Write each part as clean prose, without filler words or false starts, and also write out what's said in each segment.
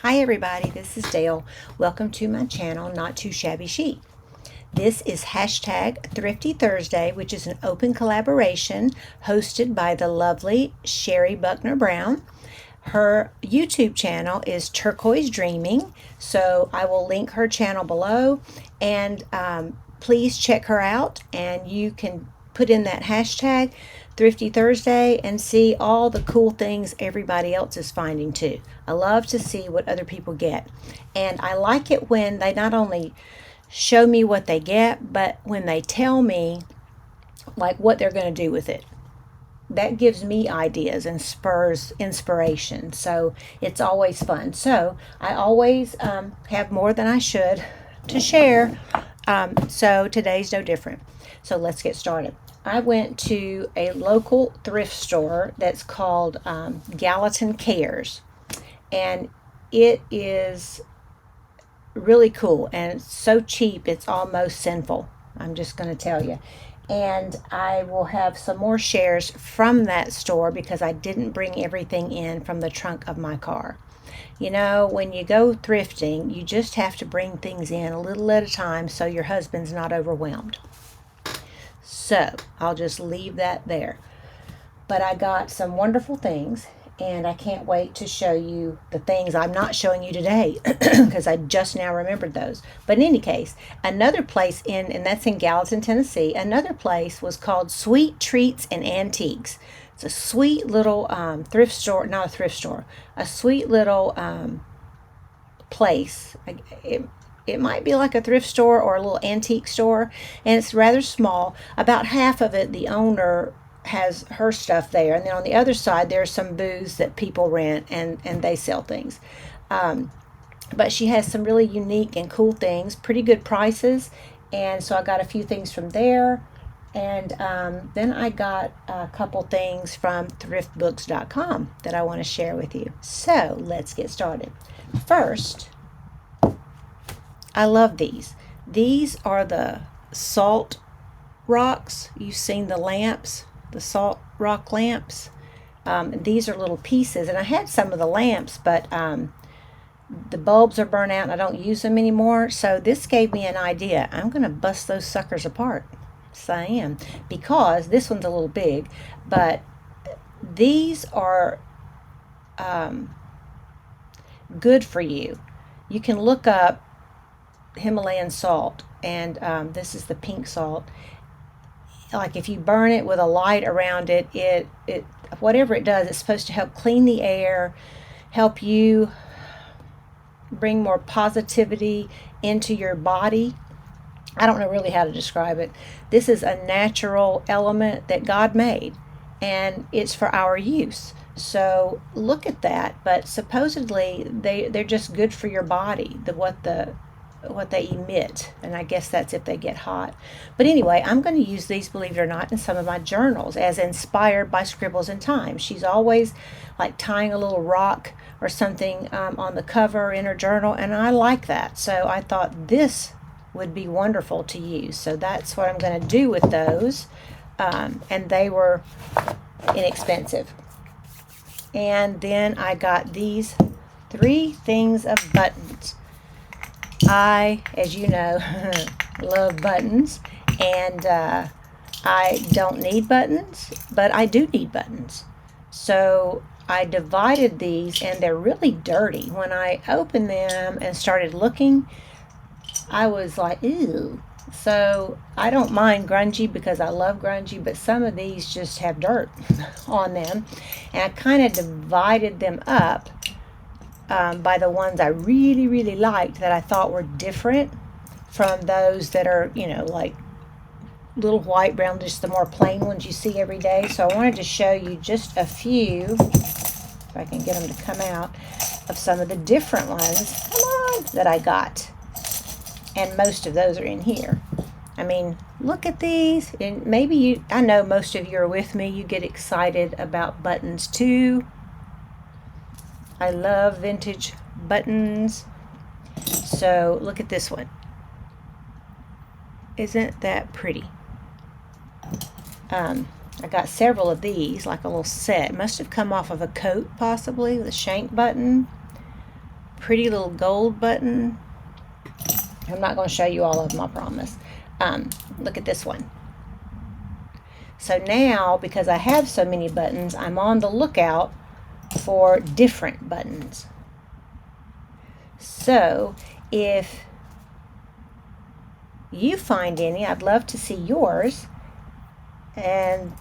Hi everybody, this is Dale. Welcome to my channel, Not Too Shabby Chic. This is hashtag Thrifty Thursday, which is an open collaboration hosted by the lovely Sherry Buckner Brown. Her YouTube channel is Turquoise Dreaming, so I will link her channel below, and please check her out, and you can put in that hashtag Thrifty Thursday and see all the cool things everybody else is finding too. I love to see what other people get, and I like it when they not only show me what they get, but when they tell me like what they're going to do with it. That gives me ideas and spurs inspiration, so it's always fun. So I always have more than I should to share, so today's no different. So let's get started. I went to a local thrift store that's called Gallatin Cares, and it is really cool, and it's so cheap it's almost sinful. I'm just going to tell you. And I will have some more shares from that store because I didn't bring everything in from the trunk of my car. You know, when you go thrifting, you just have to bring things in a little at a time so your husband's not overwhelmed. So I'll just leave that there. But I got some wonderful things, and I can't wait to show you the things I'm not showing you today because I just now remembered those. But in any case, another place and that's in Gallatin, Tennessee, another place was called Sweet Treats and Antiques. It's a sweet little thrift store, not a thrift store, a sweet little place. It might be like a thrift store or a little antique store, and it's rather small. About half of it, the owner has her stuff there, and then on the other side there's some booths that people rent, and they sell things, but she has some really unique and cool things, pretty good prices, and so I got a few things from there, and then I got a couple things from thriftbooks.com that I want to share with you. So let's get started. First, I love these are the salt rocks. You've seen the lamps, the salt rock lamps. These are little pieces, and I had some of the lamps, but the bulbs are burnt out and I don't use them anymore, so this gave me an idea. I'm going to bust those suckers apart. So I am, because this one's a little big, but these are good for you. You can look up Himalayan salt, and this is the pink salt. Like if you burn it with a light around it, it whatever it does, it's supposed to help clean the air, help you bring more positivity into your body. I don't know really how to describe it. This is a natural element that God made, and it's for our use. So look at that. But supposedly they're just good for your body, what they emit, and I guess that's if they get hot. But anyway, I'm going to use these, believe it or not, in some of my journals as inspired by Scribbles in Time. She's always like tying a little rock or something on the cover in her journal, and I like that, so I thought this would be wonderful to use. So that's what I'm going to do with those, and they were inexpensive. And then I got these 3 things of buttons. I, as you know, love buttons, and I don't need buttons, but I do need buttons. So I divided these, and they're really dirty. When I opened them and started looking, I was like, ew. So I don't mind grungy because I love grungy, but some of these just have dirt on them, and I kind of divided them up by the ones I really, really liked that I thought were different from those that are, you know, like little white, brown, just the more plain ones you see every day. So I wanted to show you just a few, if I can get them to come out, of some of the different ones, come on, that I got. And most of those are in here. I mean, look at these. And maybe I know most of you are with me. You get excited about buttons too. I love vintage buttons. So look at this one. Isn't that pretty? I got several of these, like a little set. Must have come off of a coat, possibly, with a shank button. pretty little gold button. I'm not going to show you all of them, I promise. Look at this one. So now, because I have so many buttons, I'm on the lookout for different buttons. So if you find any, I'd love to see yours. And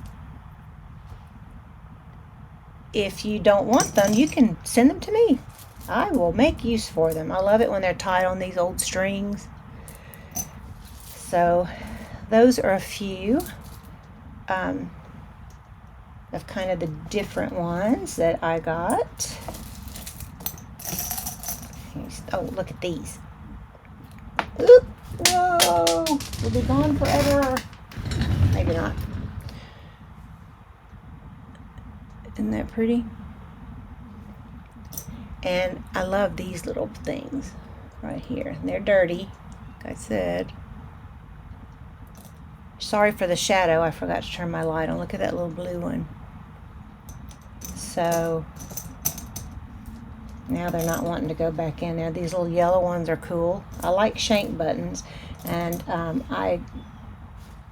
if you don't want them, you can send them to me. I will make use for them. I love it when they're tied on these old strings. So those are a few of kind of the different ones that I got. Oh, look at these. Oop, whoa, will be gone forever. Maybe not. Isn't that pretty? And I love these little things right here. They're dirty, like I said. Sorry for the shadow. I forgot to turn my light on. Look at that little blue one. So now they're not wanting to go back in there. These little yellow ones are cool. I like shank buttons, and I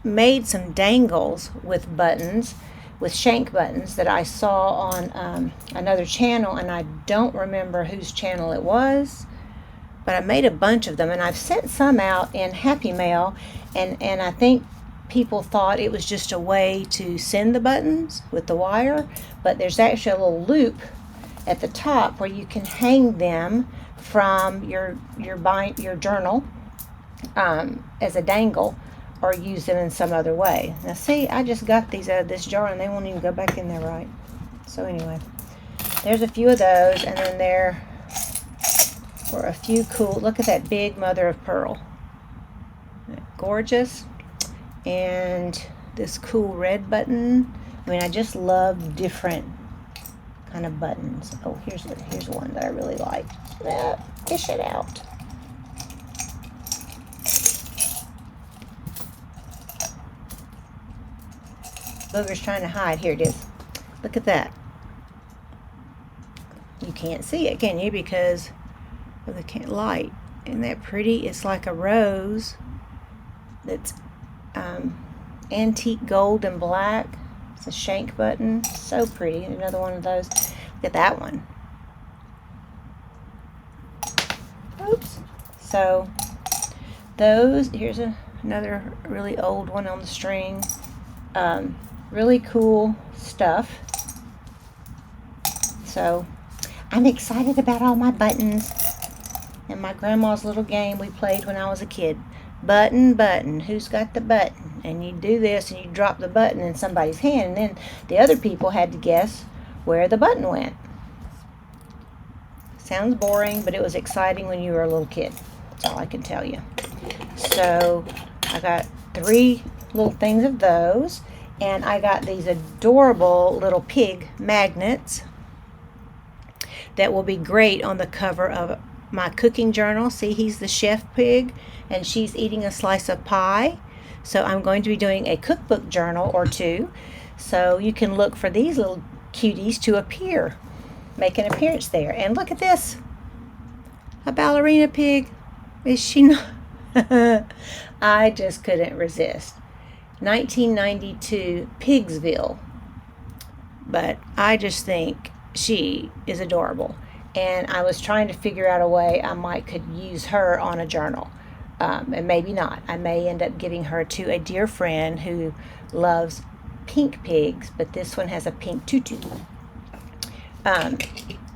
made some dangles with buttons, with shank buttons that I saw on another channel, and I don't remember whose channel it was, but I made a bunch of them, and I've sent some out in Happy Mail, and I think people thought it was just a way to send the buttons with the wire, but there's actually a little loop at the top where you can hang them from your journal as a dangle, or use them in some other way. Now see, I just got these out of this jar and they won't even go back in there right. So anyway, there's a few of those, and then there were a few cool, look at that big mother of pearl. Gorgeous. And this cool red button. I mean, I just love different kind of buttons. Oh, here's one that I really like. Fish it out. Booger's trying to hide. Here it is. Look at that. You can't see it, can you? Because of the light. Isn't that pretty? It's like a rose that's antique gold and black. It's a shank button. So pretty. Another one of those. Look at that one. Oops. So those, here's another really old one on the string. Really cool stuff. So I'm excited about all my buttons and my grandma's little game we played when I was a kid. Button, button, who's got the button? And you do this and you drop the button in somebody's hand, and then the other people had to guess where the button went. Sounds boring, but it was exciting when you were a little kid. That's all I can tell you. So I got 3 little things of those, and I got these adorable little pig magnets that will be great on the cover of my cooking journal. See, he's the chef pig and she's eating a slice of pie. So I'm going to be doing a cookbook journal or 2. So you can look for these little cuties to appear, make an appearance there. And look at this, a ballerina pig. Is she not? I just couldn't resist. 1992 Pigsville. But I just think she is adorable. And I was trying to figure out a way I could use her on a journal. And maybe not. I may end up giving her to a dear friend who loves pink pigs, but this one has a pink tutu. And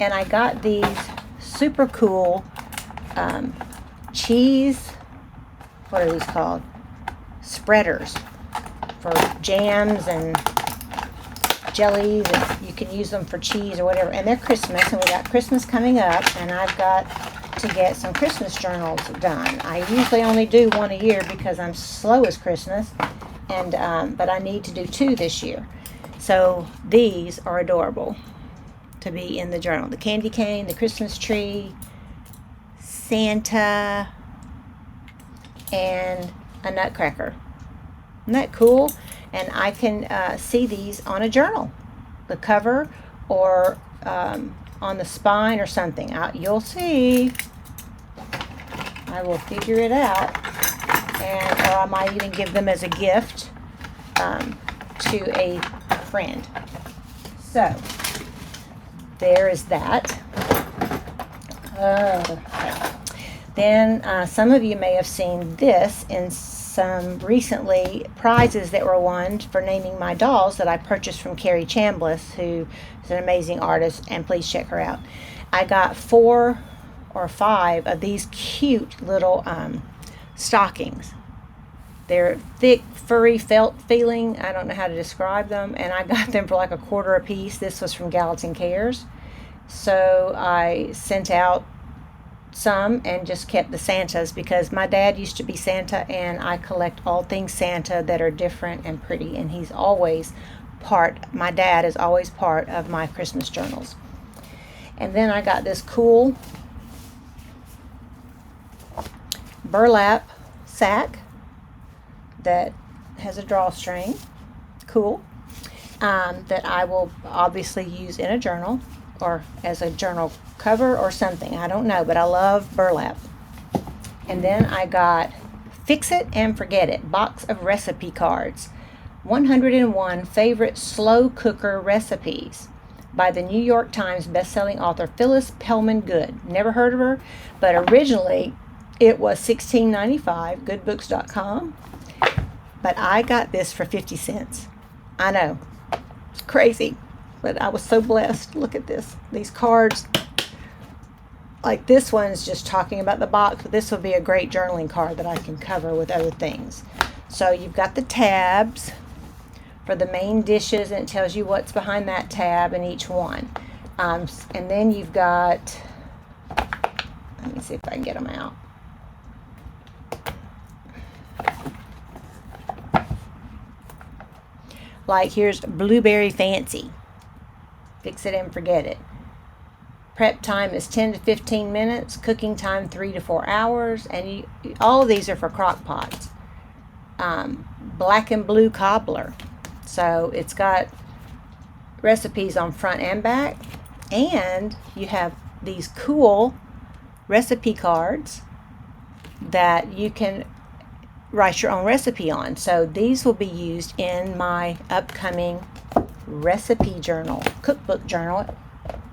I got these super cool cheese, what are these called? Spreaders for jams and jellies, and you can use them for cheese or whatever. And they're Christmas, and we got Christmas coming up, and I've got to get some Christmas journals done. I usually only do one a year because I'm slow as Christmas, and but I need to do 2 this year. So these are adorable to be in the journal. The candy cane, the Christmas tree, Santa, and a nutcracker. Isn't that cool? And I can see these on a journal, the cover, or on the spine or something. You'll see. I will figure it out, or I might even give them as a gift to a friend. So there is that. Okay. Then some of you may have seen this in some recently prizes that were won for naming my dolls that I purchased from Carrie Chambliss, who is an amazing artist, and please check her out. I got 4 or 5 of these cute little stockings. They're thick, furry, felt feeling. I don't know how to describe them, and I got them for like $1/4 a piece. This was from Gallatin Cares. So I sent out some and just kept the Santas because my dad used to be Santa, and I collect all things Santa that are different and pretty, and he's always my dad is always part of my Christmas journals. And then I got this cool burlap sack that has a drawstring, cool, that I will obviously use in a journal or as a journal cover or something. I don't know, but I love burlap. And then I got Fix It and Forget It box of recipe cards, 101 favorite slow cooker recipes by the New York Times bestselling author Phyllis Pellman Good. Never heard of her, but originally it was $16.95, goodbooks.com. But I got this for 50 cents. I know, it's crazy, but I was so blessed. Look at this, these cards. Like this one's just talking about the box, but this will be a great journaling card that I can cover with other things. So you've got the tabs for the main dishes, and it tells you what's behind that tab in each one. And then you've got, let me see if I can get them out. Like here's Blueberry Fancy. Fix it and forget it. Prep time is 10 to 15 minutes. Cooking time 3 to 4 hours. And all of these are for crock pots. Black and blue cobbler. So it's got recipes on front and back. And you have these cool recipe cards that you can write your own recipe on. So these will be used in my upcoming recipe journal, cookbook journal,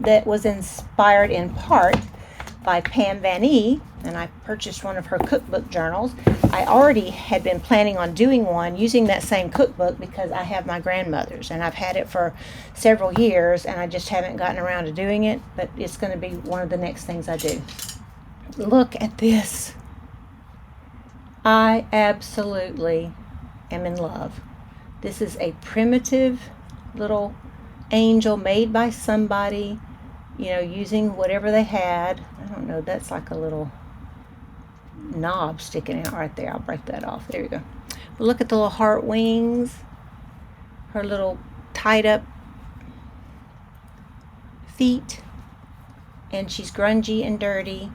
that was inspired in part by Pam Van E, and I purchased one of her cookbook journals. I already had been planning on doing one using that same cookbook because I have my grandmother's, and I've had it for several years, and I just haven't gotten around to doing it, but it's going to be one of the next things I do. Look at this. I absolutely am in love. This is a primitive little angel made by somebody, you know, using whatever they had. I don't know, that's like a little knob sticking out right there. I'll break that off. There you go. But look at the little heart wings, her little tied up feet, and she's grungy and dirty,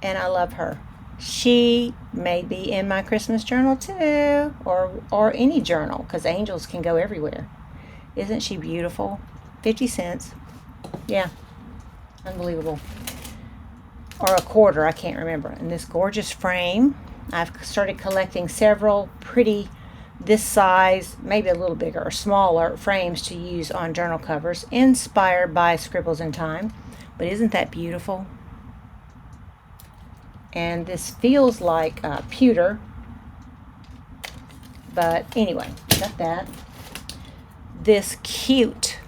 and I love her. She may be in my Christmas journal too, or any journal, because angels can go everywhere. Isn't she beautiful? 50 cents. Yeah, unbelievable. Or $0.25, I can't remember. In this gorgeous frame, I've started collecting several pretty this size, maybe a little bigger or smaller frames to use on journal covers, inspired by Scribbles in Time. But isn't that beautiful? And this feels like pewter, but anyway, got that. This cute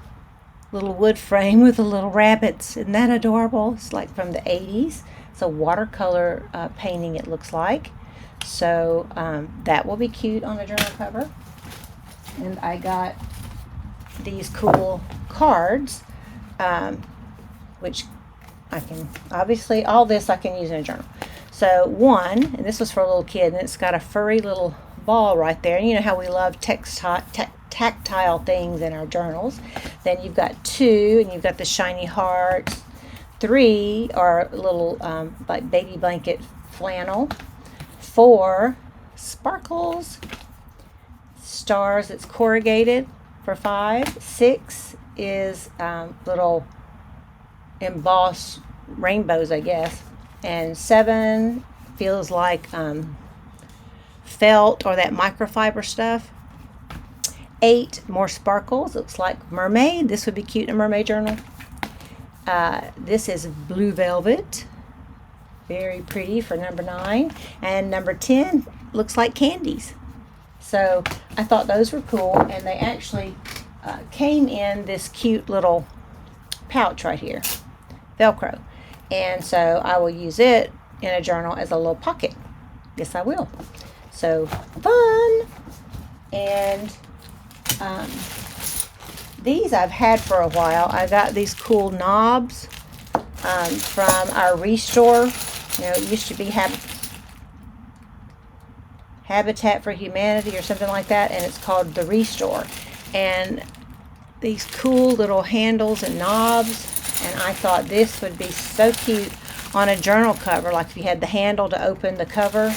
little wood frame with the little rabbits. Isn't that adorable? It's like from the 80s. It's a watercolor painting, it looks like. So that will be cute on a journal cover. And I got these cool cards, which I can, obviously, all this I can use in a journal. So one, and this was for a little kid, and it's got a furry little ball right there. And you know how we love tactile things in our journals. Then you've got 2, and you've got the shiny hearts. 3 are little like baby blanket flannel. 4, sparkles. Stars, it's corrugated for 5. 6 is little emboss rainbows, I guess. And 7 feels like felt or that microfiber stuff. 8, more sparkles. Looks like mermaid. This would be cute in a mermaid journal. This is blue velvet. Very pretty for number 9. And number 10 looks like candies. So I thought those were cool, and they actually came in this cute little pouch right here, Velcro. And so I will use it in a journal as a little pocket. Yes, I will. So fun. And these I've had for a while. I got these cool knobs from our Restore. You know, it used to be Habitat for Humanity or something like that, and it's called the Restore. And these cool little handles and knobs, and I thought this would be so cute on a journal cover, like if you had the handle to open the cover,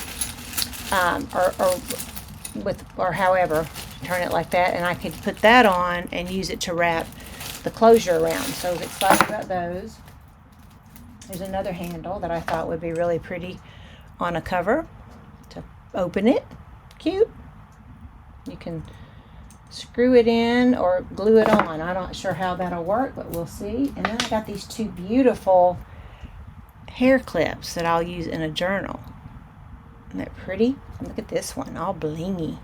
or however, turn it like that, and I could put that on and use it to wrap the closure around. So I was excited about those. There's another handle that I thought would be really pretty on a cover to open it. Cute. You can screw it in or glue it on. I'm not sure how that'll work, but we'll see. And then I got these 2 beautiful hair clips that I'll use in a journal. Isn't that pretty? Look at this one, all blingy.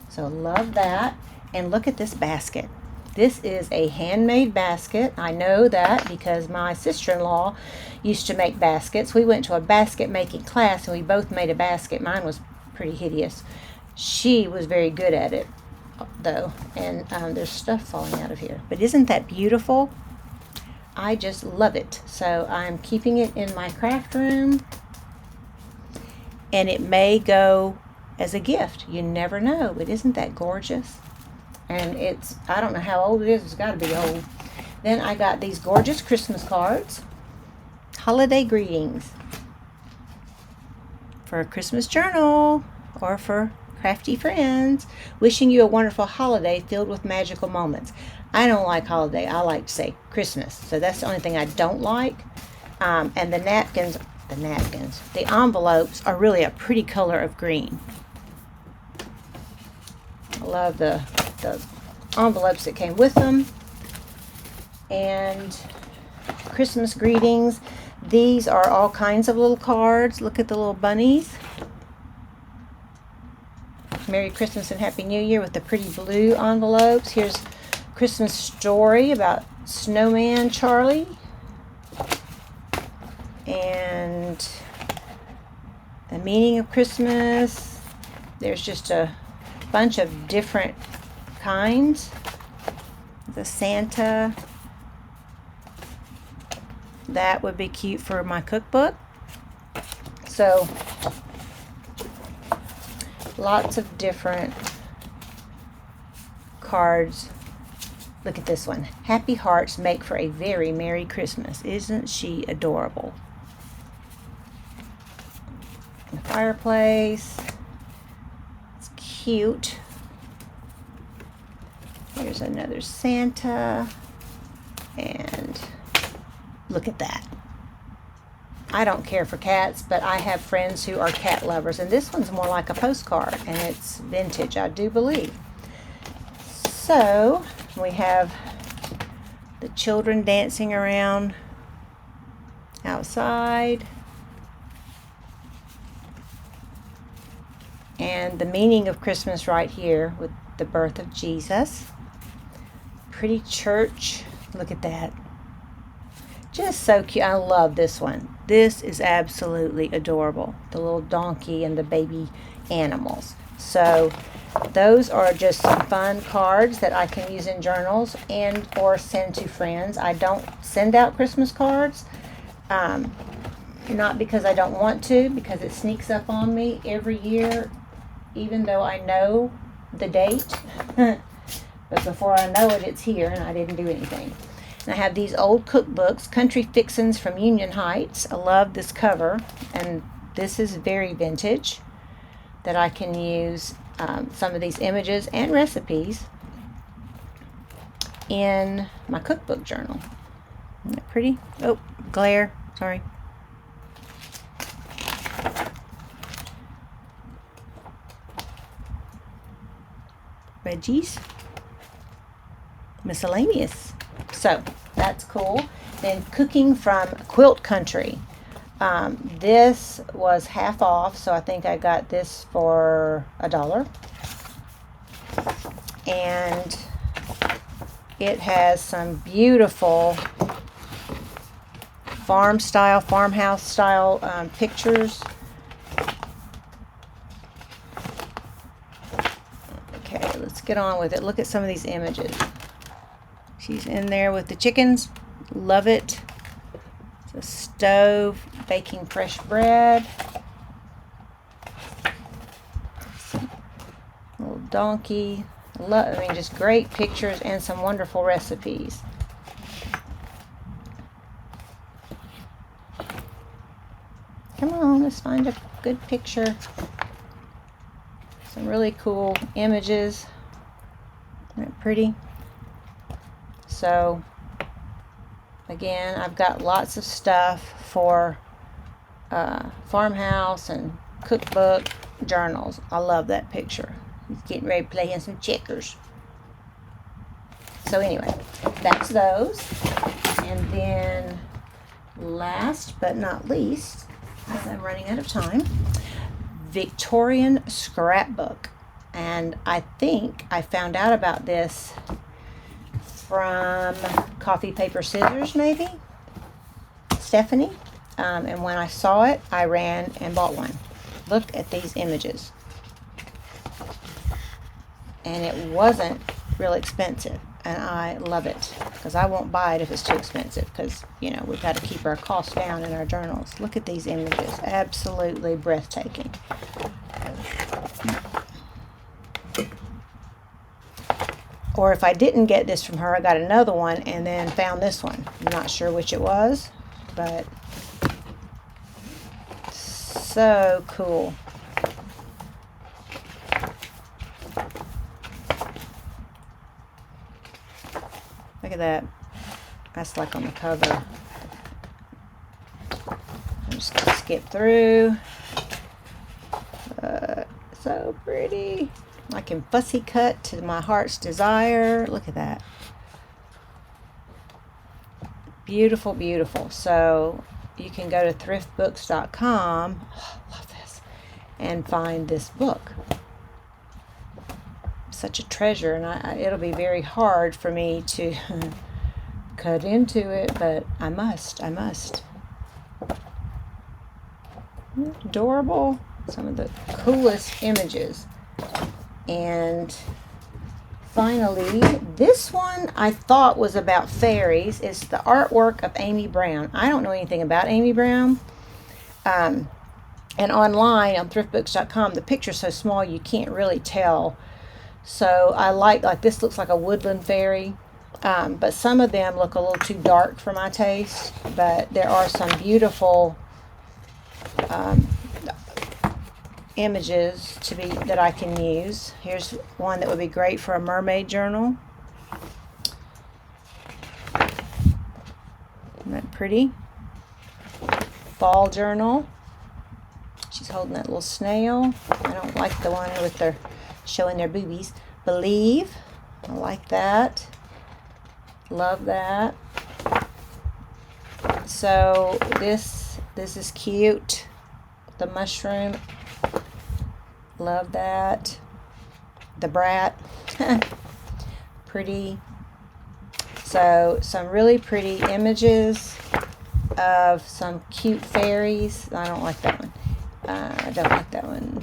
So love that. And look at this basket. This is a handmade basket. I know that because my sister-in-law used to make baskets. We went to a basket making class and we both made a basket. Mine was pretty hideous. She was very good at it though. And there's stuff falling out of here. But isn't that beautiful? I just love it. So I'm keeping it in my craft room. And it may go as a gift. You never know. But isn't that gorgeous? And it's, I don't know how old it is. It's got to be old. Then I got these gorgeous Christmas cards. Holiday greetings. For a Christmas journal. Or for crafty friends. Wishing you a wonderful holiday filled with magical moments. I don't like holiday. I like to say Christmas. So that's the only thing I don't like. And the napkins, the envelopes are really a pretty color of green. I love the envelopes that came with them. And Christmas greetings. These are all kinds of little cards. Look at the little bunnies. Merry Christmas and Happy New Year with the pretty blue envelopes. Here's Christmas story about Snowman Charlie. And the meaning of Christmas. There's just a bunch of different kinds. The Santa. That would be cute for my cookbook. So lots of different cards. Look at this one. Happy hearts make for a very Merry Christmas. Isn't she adorable? The fireplace. It's cute. Here's another Santa. And look at that. I don't care for cats, but I have friends who are cat lovers. And this one's more like a postcard. And it's vintage, I do believe. So we have the children dancing around outside. And the meaning of Christmas right here with the birth of Jesus. Pretty church. Look at that. Just so cute. I love this one. This is absolutely adorable. The little donkey and the baby animals. So those are just some fun cards that I can use in journals and or send to friends. I don't send out Christmas cards. Not because I don't want to, because it sneaks up on me every year, even though I know the date. But before I know it, it's here and I didn't do anything. And I have these old cookbooks, Country Fixins from Union Heights. I love this cover, and this is very vintage, that I can use some of these images and recipes in my cookbook journal. Isn't that pretty? Oh, glare. Sorry. Veggies. Miscellaneous. So that's cool. Then Cooking from Quilt Country. This was half off, so I think I got this for $1. And it has some beautiful farmhouse style pictures. Okay, let's get on with it. Look at some of these images. She's in there with the chickens. Love it. It's a stove baking fresh bread. Little donkey. I mean, just great pictures and some wonderful recipes. Come on, let's find a good picture. Some really cool images. Isn't that pretty? So, again, I've got lots of stuff for farmhouse and cookbook journals. I love that picture. He's getting ready to play in some checkers. So anyway, that's those. And then last but not least, as I'm running out of time, Victorian Scrapbook. And I think I found out about this from Coffee Paper Scissors, maybe, Stephanie. And when I saw it, I ran and bought one. Look at these images. And it wasn't real expensive, and I love it because I won't buy it if it's too expensive, because you know we've got to keep our costs down in our journals. Look at these images, absolutely breathtaking. Or if I didn't get this from her, I got another one and then found this one. I'm not sure which it was, but so cool. Look at that. That's like on the cover. I'm just going to skip through. So pretty. Like in fussy cut to my heart's desire. Look at that. Beautiful, beautiful. So you can go to thriftbooks.com. Oh, love this. And find this book. Such a treasure, and it'll be very hard for me to cut into it, but I must. Adorable. Some of the coolest images. And finally, this one I thought was about fairies. It's the artwork of Amy Brown. I don't know anything about Amy Brown. And online on thriftbooks.com, the picture's so small you can't really tell. So I like this looks like a woodland fairy, but some of them look a little too dark for my taste. But there are some beautiful images that I can use. Here's one that would be great for a mermaid journal. Isn't that pretty? Fall journal. She's holding that little snail. I don't like the one with their showing their boobies. Believe. I like that. Love that. So this is cute. The mushroom. Love that. The brat. Pretty. So some really pretty images of some cute fairies. I don't like that one. I don't like that one.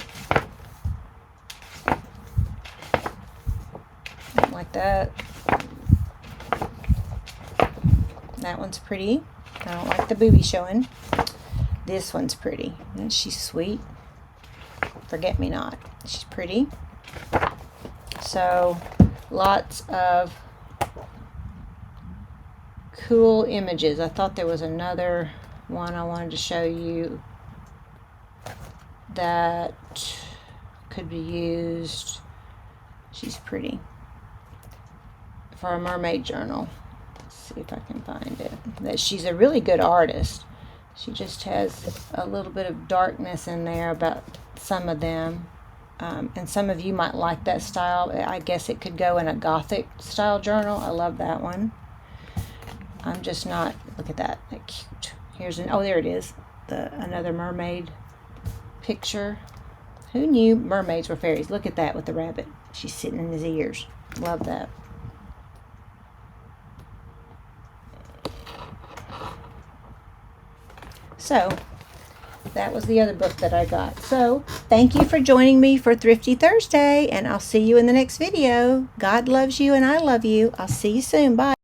Don't like that. That one's pretty. I don't like the booby showing. This one's pretty. Isn't she sweet? Forget me not. She's pretty. So lots of cool images. I thought there was another one I wanted to show you that could be used. She's pretty. For a mermaid journal. see if I can find it. That she's a really good artist. She just has a little bit of darkness in there about some of them. And some of you might like that style. I guess it could go in a Gothic style journal. I love that one. I'm just not, look at that, that cute. Here's an, oh, there it is. Another mermaid picture. Who knew mermaids were fairies? Look at that with the rabbit. She's sitting in his ears. Love that. So, that was the other book that I got. So, thank you for joining me for Thrifty Thursday, and I'll see you in the next video. God loves you and I love you. I'll see you soon. Bye.